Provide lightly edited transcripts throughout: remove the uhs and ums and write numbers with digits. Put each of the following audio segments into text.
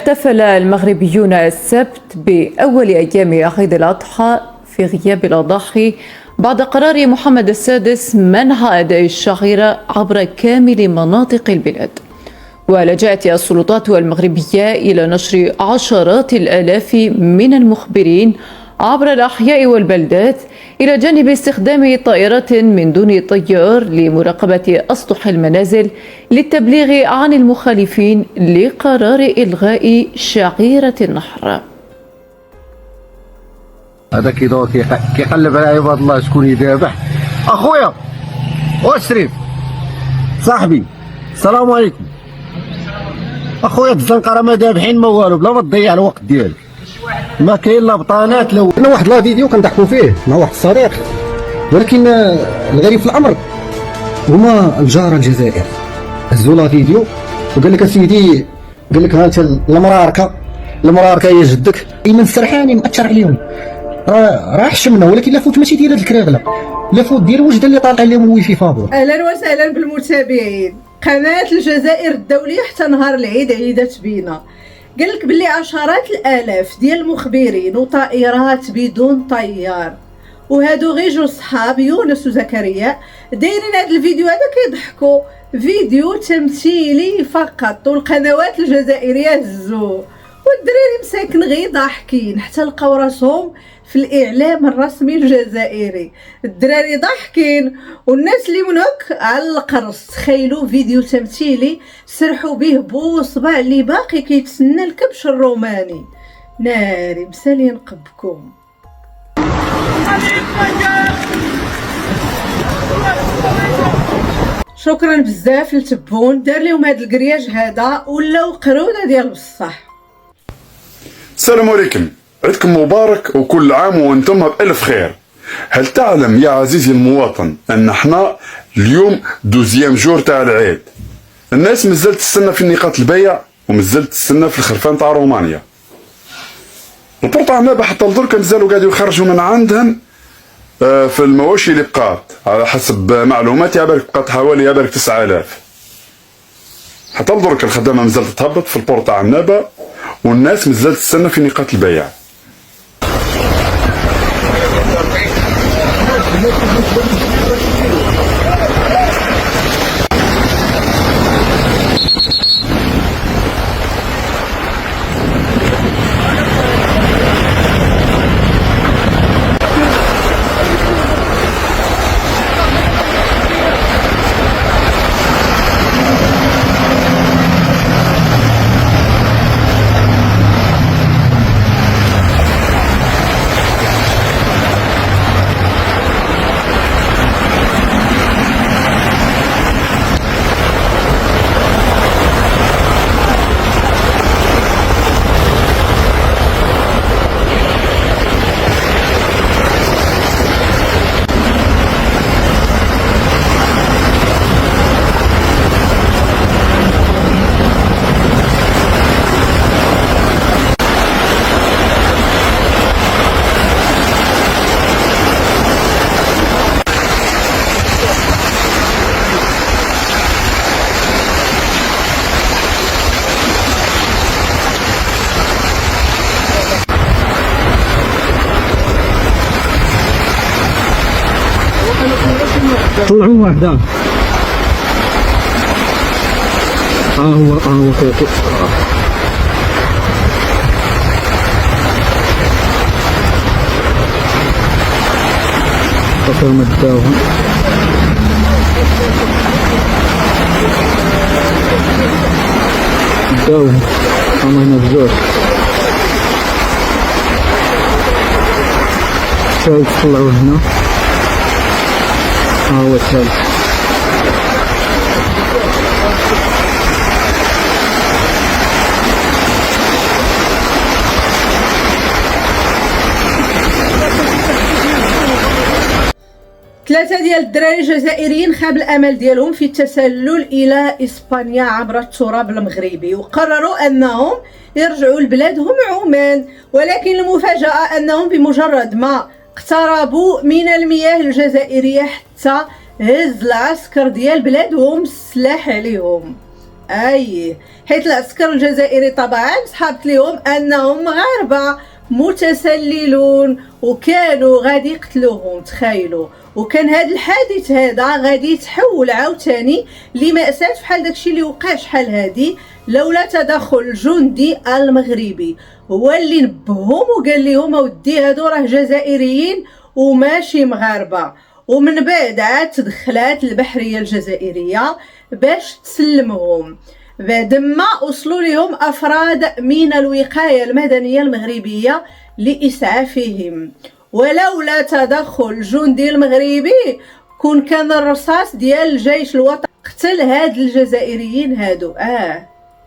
احتفل المغربيون السبت بأول أيام عيد الأضحى في غياب الأضاحي بعد قرار محمد السادس منع أداء الشعيرة عبر كامل مناطق البلاد. ولجأت السلطات المغربية إلى نشر عشرات الآلاف من المخبرين عبر الأحياء والبلدات إلى جانب استخدام طائرات من دون طيار لمراقبة أسطح المنازل للتبليغ عن المخالفين لقرار إلغاء شعيرة النحر. هذا كيدور كيقلب على عباد الله شكون يذابح. اخويا واشريف صاحبي السلام عليكم. اخويا الزنقره ما ذابحين ما والو بلا ما تضيع الوقت ديالك. ما كاين لا بطانات لا. انا واحد لا فيديو كنضحكوا فيه مع واحد الصديق، ولكن الغريب في الامر هما الجاره الجزائر هزوا لا فيديو وقال لك اسيدي، قال لك ها انت المراركه يا جدك ايمن السرحاني مأثر عليهم، راه حشمنا، ولكن لا فوت ماشي ديال هاد الكراغله، لا فوت ديال الوجده اللي طالع عليهم الويفي فابور. اهلا وسهلا بالمتابعين. قناه الجزائر الدوليه حتى نهار العيد عيدت بينا. قال لك باللي عشرات الالاف ديال المخبرين وطائرات بدون طيار، وهادو غير جوج صحاب يونس وزكريا دايرين هاد الفيديو هذا كيضحكوا، فيديو تمثيلي فقط، والقنوات الجزائريه هزوه والدراري مساكن غير ضاحكين حتى لقاو راسهم في الاعلام الرسمي الجزائري. الدراري ضاحكين والناس اللي منك على القرص. تخيلوا فيديو تمثيلي سرحوا به بوصبع اللي باقي كيتسنى الكبش الروماني. ناري مسالي نقبكم. شكرا بزاف لتبون دار لهم هذا الكرياج هذا ولاو قروده ديال بصح. السلام عليكم، عيدكم مبارك وكل عام وانتم بألف خير. هل تعلم يا عزيزي المواطن ان احنا اليوم دوزيام جور تاع العيد؟ الناس مازالت تستنى في نقاط البيع ومازالت تستنى في الخرفان تاع رومانيا. البورطة عنابة حتى لدرك مازالوا قاعدين يخرجوا من عندهم في المواشي اللي بقات، على حسب معلوماتي عبالك بقات حوالي عبالك 9000. حتى لدرك الخدامة مازالت تهبط في البورطة عنابة والناس مازالت تستنى في نقاط البيع. طلعوا واحدة. هو كيف خاطر مداوهم هما هنا بزاف. شايف طلعوا هنا. هو الثالث. ثلاثة ديال الدراري الجزائريين خاب الامل ديالهم في التسلل الى اسبانيا عبر التراب المغربي، وقرروا انهم يرجعوا لبلادهم عمان، ولكن المفاجأة انهم بمجرد ما اقتربوا من المياه الجزائرية حتى هز العسكر ديال بلادهم السلاح عليهم. اي حيث العسكر الجزائري طبعا سحبت لهم انهم مغاربه متسللون وكانوا غادي يقتلوهم. تخيلوا، وكان هذا الحادث هذا غادي يتحول عاوتاني لمأساة بحال داكشي اللي وقع شحال هادي لولا تدخل الجندي المغربي، هو اللي نبههم وقال لهم اودي هادو راه جزائريين وماشي مغاربه. ومن بعد عاد تدخلات البحريه الجزائريه باش تسلمهم، بعد ما وصلوا لهم افراد من الوقايه المدنيه المغربيه لاسعافهم. ولولا تدخل الجندي المغربي كان الرصاص ديال الجيش الوطني قتل هاد الجزائريين هادو.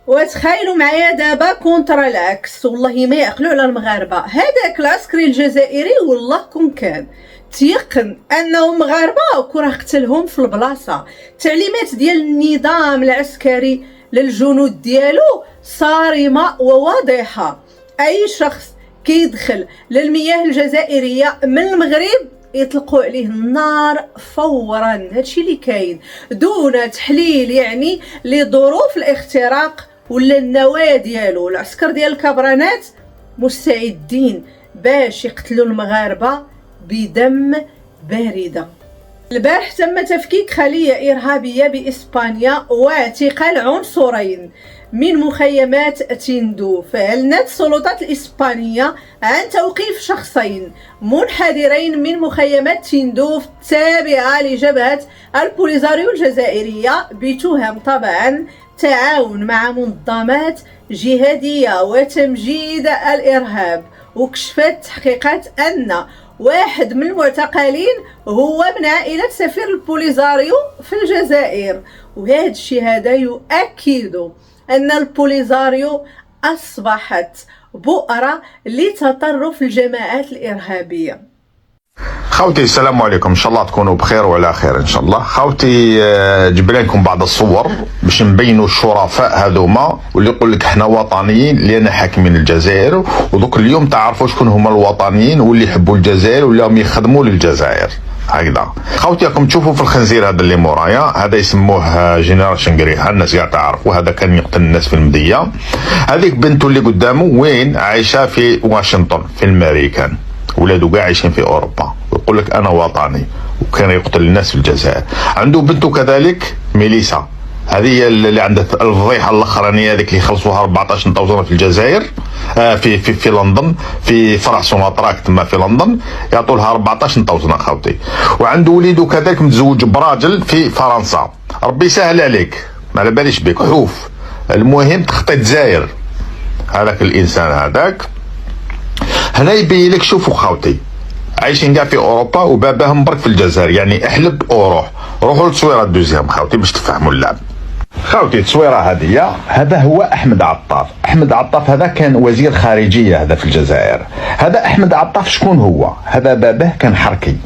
وتخيلوا معايا دابا كونترا العكس، والله ما يعقلوا على المغاربه. هذاك العسكري الجزائري والله كون كان تيقن انهم مغاربه وكون راه قتلهم في البلاصه. التعليمات ديال النظام العسكري للجنود ديالو صارمه وواضحه، اي شخص كيدخل للمياه الجزائريه من المغرب يطلقوا عليه النار فورا. هادشي اللي كاين دون تحليل يعني لظروف الاختراق ولا النواه ديالو. العسكر ديال الكبرانات مستعدين باش يقتلوا المغاربه بدم بارده. البارح تم تفكيك خلية إرهابية بإسبانيا واعتقال عنصرين من مخيمات تندوف. أعلنت السلطات الإسبانية عن توقيف شخصين منحدرين من مخيمات تندوف التابعة لجبهة البوليزاريو الجزائرية بتهم طبعا تعاون مع منظمات جهادية وتمجيد الإرهاب. وكشفت تحقيقات أن واحد من المعتقلين هو من عائلة سفير البوليزاريو في الجزائر. وهذا الشيء هذا يؤكد أن البوليزاريو أصبحت بؤرة لتطرف الجماعات الإرهابية. خوتي السلام عليكم، ان شاء الله تكونوا بخير وعلى خير ان شاء الله. خوتي جبنا لكم بعض الصور باش نبينوا الشرفاء هذوما واللي يقول لك احنا وطنيين لان حاكمين الجزائر، ودوك اليوم تعرفوا شكون هما الوطنيين واللي يحبوا الجزائر ولا هم يخدموا للجزائر. هكذا خوتي راكم تشوفوا في الخنزير هذا اللي مورايا، هذا يسموه جنرال شنقريها، الناس قاع تعرفوا، هذا كان يقتل الناس في المديه. هذيك بنته اللي قدامه وين عايشه؟ في واشنطن في الامريكان، ولادو قاع عايشين في اوروبا، ويقول لك انا وطني وكان يقتل الناس في الجزائر. عنده بنته كذلك ميليسا، هذه اللي عندها الفضيحه الاخرانيه هذيك اللي خلصوها 14 طوزنه في الجزائر، في لندن، في فرع سوناطراك تما في لندن، يعطوا لها 14 طوزنه خوتي. وعنده وليده كذلك متزوج براجل في فرنسا. ربي يسهل عليك، ما على باليش بك حوف. المهم تخطي الجزائر هذاك الانسان هذاك. هنا يبين لك، شوفوا خوتي عايشين كاع في اوروبا وباباهم برك في الجزائر، يعني احلب وروح. روحوا للتصويره الدوزيام خوتي باش تفهموا اللعب. خوتي التصويره هذه، هذا هو احمد عطاف. احمد عطاف هذا كان وزير خارجيه هذا في الجزائر. هذا احمد عطاف شكون هو؟ هذا باباه كان حركي،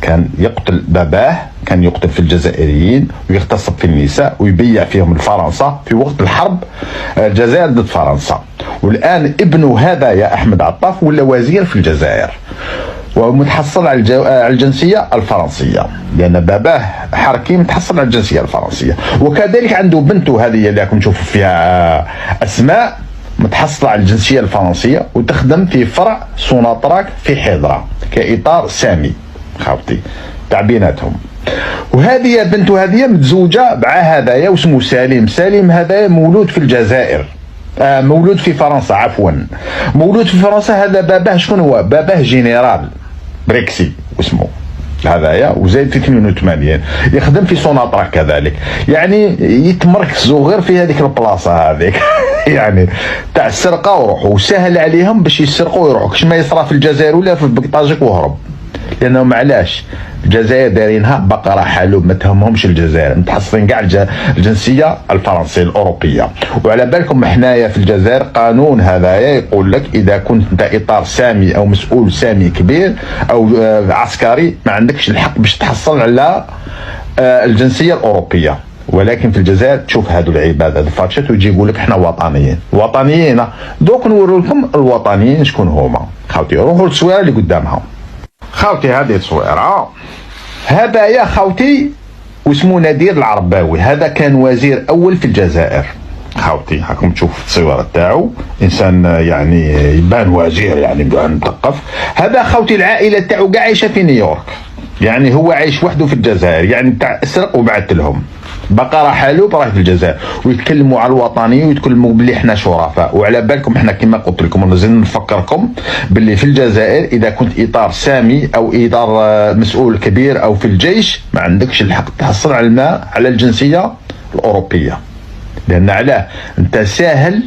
كان يقتل، باباه كان يقتل في الجزائريين ويغتصب في النساء ويبيع فيهم لفرنسا في وقت الحرب الجزائر ضد فرنسا. والان ابنه هذا يا احمد عطاف ولا وزير في الجزائر ومتحصل على الجنسيه الفرنسيه، لان باباه حركي متحصل على الجنسيه الفرنسيه. وكذلك عنده بنته هذه اللي راكم تشوفوا فيها اسماء، متحصله على الجنسيه الفرنسيه وتخدم في فرع سوناطراك في حضره كاطار سامي خاوتي تاع بيناتهم. وهذه بنته هذه متزوجه مع هذايا واسمه سليم. سليم هذا مولود في الجزائر، مولود في فرنسا عفوا، مولود في فرنسا. هذا باباه شكون هو؟ باباه جنرال بريكسي اسمه هذايا، وزايد في 88 يخدم في سوناطراك كذلك، يعني يتمركزوا غير في هذيك البلاصه هذيك يعني تاع السرقه وروحوا، وسهل عليهم باش يسرقوا ويروحوا كش ما يصرى في الجزائر ولا في بقطاجك وهرب. لانهم علاش الجزائر دايرينها بقره حالوب، ما تهمهمش الجزائر، متحصلين كاع الجنسيه الفرنسيه الاوروبيه. وعلى بالكم حنايا في الجزائر قانون هذايا يقول لك اذا كنت انت اطار سامي او مسؤول سامي كبير او عسكري ما عندكش الحق باش تحصل على الجنسيه الاوروبيه. ولكن في الجزائر تشوف هادو العباد هادو فاتشات ويجي يقول لك حنا وطنيين وطنيين. دوك نورو لكم الوطنيين شكون هما خاوتي. روحوا للتصويره اللي قدامها خوتي. هذه التصويره هذا يا خوتي واسمه نادر العرباوي. هذا كان وزير اول في الجزائر خاوتي. راكم تشوف التصويره تاعو، انسان يعني يبان وزير، يعني يبان مثقف. هذا خاوتي العائله تاعو كاع عايشه في نيويورك، يعني هو عايش وحده في الجزائر، يعني تاع اسرق وبعث لهم. بقى حالوب راه في الجزائر، ويتكلموا على الوطنيه ويتكلموا باللي احنا شرفاء. وعلى بالكم احنا كما قلت لكم ونزيد نفكركم باللي في الجزائر اذا كنت اطار سامي او اطار مسؤول كبير او في الجيش ما عندكش الحق تحصل على الجنسيه الاوروبيه، لان علاه انت ساهل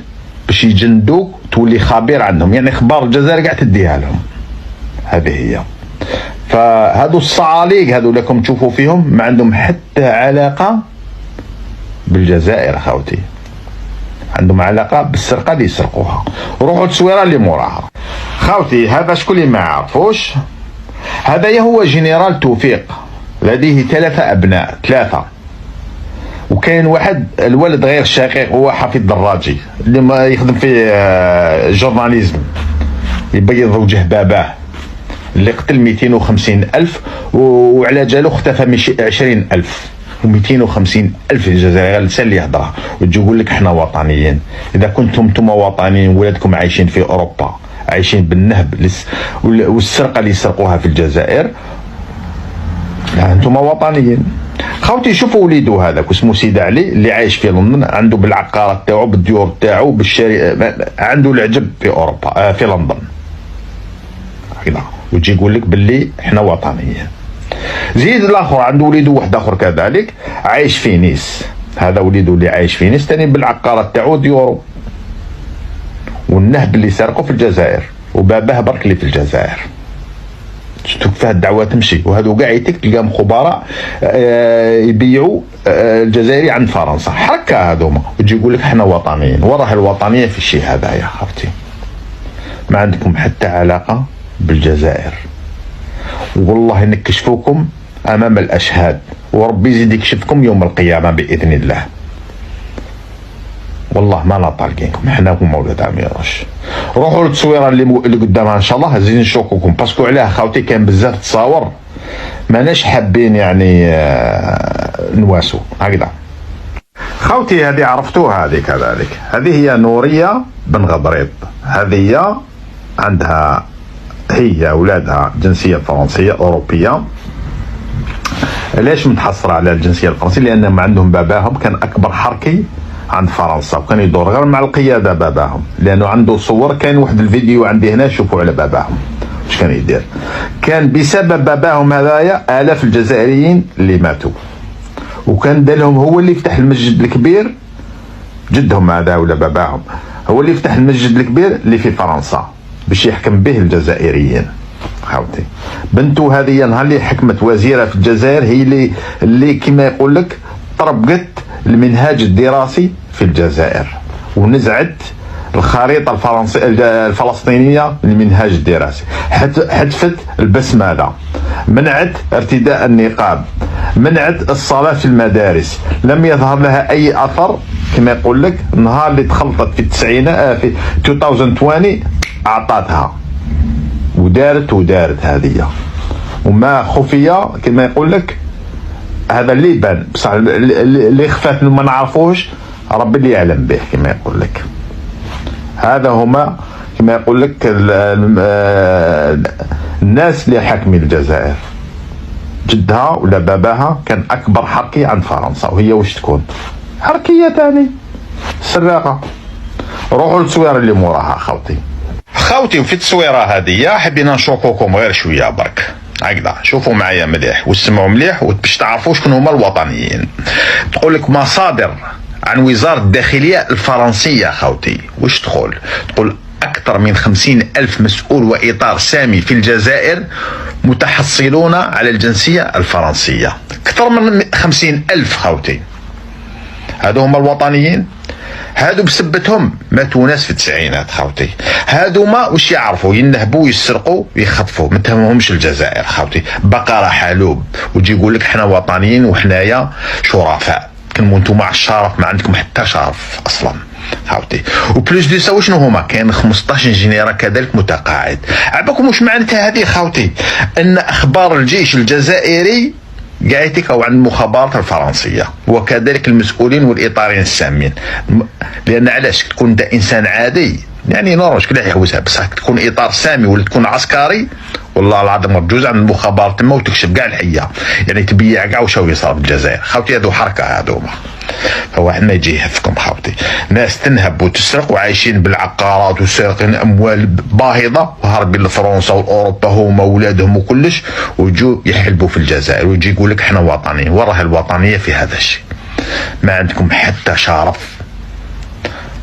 باش يجندوك تولي خبير عنهم، يعني اخبار الجزائر قاعد تديها لهم. هذه هي. فهذو الصعاليق هذو لكم تشوفوا فيهم ما عندهم حتى علاقه بالجزائر خاوتي، عندهم علاقه بالسرقه اللي يسرقوها. روحوا التصويره اللي موراها خاوتي. هذا شكون اللي ما يعرفوش؟ هذا هو جنرال توفيق، لديه 3 أبناء، 3. وكاين واحد الولد غير شقيق هو حفيظ دراجي اللي ما يخدم في جورناليزم، يبيض وجه باباه، اللي قتل 250,000 وعلى جالو اختفى 20,000 و250,000 الجزائر. اللسان اللي يهضرها وتجي يقول لك احنا وطنيين. اذا كنتم انتم وطنيين ولادكم عايشين في اوروبا عايشين بالنهب والسرقه اللي يسرقوها في الجزائر، انتم وطنيين. خوتي شوفوا وليدو هذاك اسمه سيد علي اللي عايش في لندن، عنده بالعقارات تاعو بالديور تاعو عنده العجب في اوروبا في لندن هكذا، ويجي يقول لك باللي احنا وطنيين. زيد الاخر عنده وليدو واحد اخر كذلك عايش في نيس، هذا وليدو اللي عايش في نيس ثاني بالعقارات تاعو ديورو، والنهب اللي سرقوا في الجزائر، وباباه برك اللي في الجزائر. شفتوا كيف الدعوه تمشي. وهذو كاع تلقاهم خبراء يبيعوا الجزائري عند فرنسا، حركه هذوما، ويجي يقول لك احنا وطنيين. وراه الوطنيه في الشيء هذا يا خافتي، ما عندكم حتى علاقه بالجزائر. والله نكشفوكم امام الاشهاد، وربي يزيد يكشفكم يوم القيامه باذن الله. والله ما لا طالقينكم، احنا هما ولاد عميروش. روحوا للتصويره اللي قدامها ان شاء الله، زين نشوفكم باسكو علاه خاوتي كان بزاف تصاور ماناش حابين يعني نواسو هكذا. خاوتي هذه عرفتوها هذه كذلك، هذه هي نوريه بن غضريط، هذه هي عندها هي اولادها جنسيه فرنسيه اوروبيه. ليش متحصره على الجنسيه الفرنسيه؟ لان عندهم باباهم كان اكبر حركي عند فرنسا، وكان يدور غير مع القياده باباهم، لانه عنده صور. كان واحد الفيديو عندي هنا شوفوا على باباهم واش كان يدير. كان بسبب باباهم هذايا الاف الجزائريين اللي ماتوا، وكان دالهم هو اللي فتح المسجد الكبير، جدهم هذا ولا باباهم هو اللي فتح المسجد الكبير اللي في فرنسا باش يحكم به الجزائريين. خاوتي بنته هذه نهار اللي حكمت وزيره في الجزائر هي اللي كما يقول لك طربقت المنهاج الدراسي في الجزائر، ونزعت الخريطه الفلسطينيه من المنهاج الدراسي، حذفت البسمله، منعت ارتداء النقاب، منعت الصلاه في المدارس، لم يظهر لها اي اثر. كما يقول لك النهار اللي تخلطت في التسعينات في 2020 اعطاتها ودارت هذه، وما خفيه كما يقول لك. هذا اللي يبان بصح اللي خفات ما نعرفوش ربي اللي يعلم به كما يقول لك. هذا هما كما يقول لك الناس اللي حاكمين الجزائر. جدها ولا باباها كان اكبر حركي عند فرنسا، وهي واش تكون حركيه ثاني سراقه. روحوا للتصويره اللي موراها خوتي. وفي التصويره هذه حبينا نشوفوكم غير شويه برك هكذا، شوفوا معايا مليح واسمعوا مليح باش تعرفوا شكون هما الوطنيين. تقول لك مصادر عن وزاره الداخليه الفرنسيه خوتي، واش تقول اكثر من 50,000 مسؤول واطار سامي في الجزائر متحصلون على الجنسيه الفرنسيه، اكثر من 50,000 خوتي. هذو هما الوطنيين. هادو بسبتهم ماتوا ناس في التسعينات خوتي. هادو ما واش يعرفوا ينهبوا يسرقوا يخطفوا، ما تهمهمش الجزائر خوتي. بقره حلوب وتجي يقول لك احنا وطنيين وحنايا شرفاء. كنمو نتوما على الشرف، ما عندكم حتى شرف اصلا خوتي. وبلوس دو سا شنو هما؟ كاين 15 جنرال كذلك متقاعد. عباكم واش معناتها هذه خوتي؟ ان اخبار الجيش الجزائري جايتك أو عند المخابرات الفرنسية، وكذلك المسؤولين والإطاريين السامين. لأن علاش تكون انت إنسان عادي يعني نورمال شكون اللي يحوسها، بصح تكون إطار سامي ولا تكون عسكري والله العظيم مرجوز عند المخابرات تما وتكشف كاع الحية، يعني تبيع كاع واش يصرى بالجزائر. خاوتي هذو حركة هذوما، فواحد ما يجي يهفكم خاوتي. ناس تنهب وتسرق وعايشين بالعقارات وسارقين اموال باهظه وهاربين لفرنسا واوروبا هما واولادهم وكلش، ويجوا يحلبوا في الجزائر ويجي يقول لك احنا وطنيين. وراه الوطنيه في هذا الشيء، ما عندكم حتى شرف.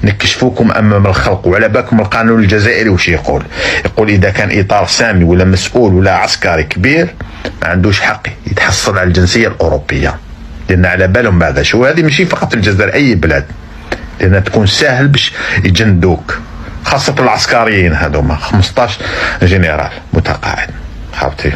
نكشفوكم امام الخلق. وعلى بالكم القانون الجزائري وش يقول؟ يقول اذا كان اطار سامي ولا مسؤول ولا عسكري كبير ما عندوش حق يتحصل على الجنسيه الاوروبيه، لان على بالهم هذا شو. هذه ماشي فقط الجزائر، اي بلاد، لان تكون سهل باش يجندوك، خاصه العسكريين هذوما 15 جنرال متقاعد خاوتي.